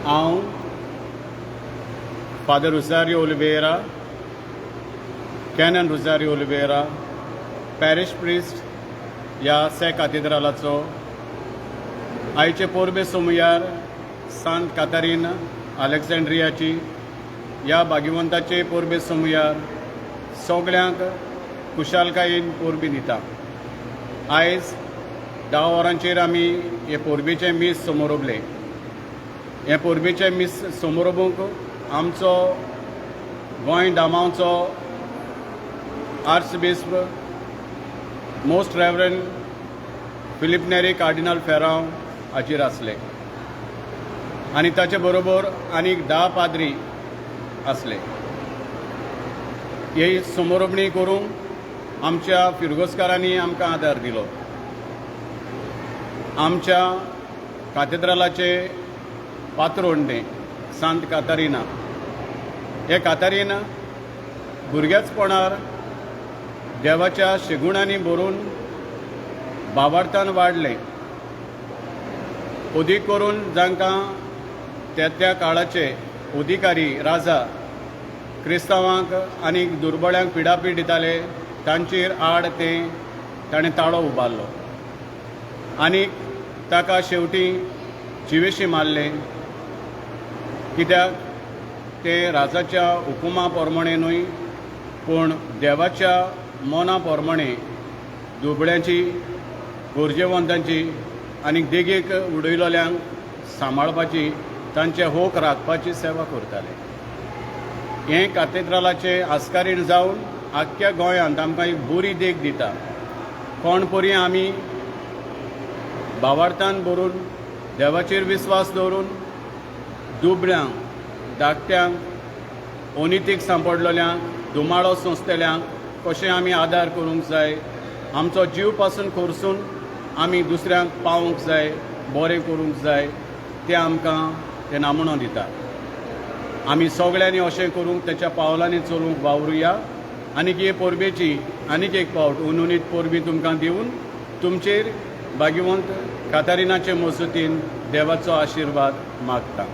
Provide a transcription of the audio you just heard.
हांव father Rosario Oliveira, canon Rosario Oliveira, parish priest ह्या से कॅथेड्रलाचो आयचे पोरबे सोमयार सांत कातारीन अलेक्झांड्रियाची ह्या भाग्यवंताचे पोरबे सोमयार सगळ्यांक कुशालकायेन पोरबी दिता. आयज 10 वरांचेर आमी हे पोरबेचे मीस समोरबले. हे पोरबेचे मीस समोरबूंक आमचो Goa धामांवचो archbishop most Reverend Philip नेरी कार्डिनल फेरांव हाजीर आसले आनी ताचे बरोबर आनीक 10 पाद्री आसले. ही समोरबणी करूंक आमच्या फिरगोसकारांनी आमकां आदार दिलो. आमच्या कॅथेड्रलाचे पात्रोंडे सांत कातारिना. हे कातारिना भुरगेचपणार देवाच्या शेगुणांनी भरून भावार्थान वाडले. अदीक करून जांकां त्या काळाचे अधिकारी राजा क्रिस्तांवांक आनी दुर्बळ्यांक पिडापीड दिताले तांचेर आड ताणें ताळो उबारलो आनी ताका शेवटी जिवेशी मारले. कित्याक ते राजाच्या हुकुमा प्रमाणे न्हय पूण देवाच्या मोना प्रमाणे दुबळ्यांची गोरजेवंतांची आनी देगेक उडयलोल्यांक सांबाळपाची तांचे होक राखपाची सेवा करताले. हे कॅथेड्रलाचे आस्कारीण जावन आख्ख्या गोंयांत आमकां एक बरी देख दिता. कोण परी आमी भावार्थान भरून देवाचेर विस्वास दवरून दुबळ्यांक धाकट्यांक अनितीक सांपडलेल्यांक दुमाळो सोंसतल्यांक कशें आमी आदार करूंक जाय. आमचो जीव पासून खर्सून आमी दुसऱ्यांक पावूंक जाय, बरें करूंक जाय तें आमकां ते नामणो दिता. आमी सगळ्यांनी अशें करूंक तेच्या पावलांनी चलूंक वावरुया. आनीक हे पोरबेची आनीक एक फावट उनुनीत पोरबी तुमकां दिवन तुमचेर भाग्यवंत कातारिनाचे मजतीन देवाचो आशिर्वाद मागता.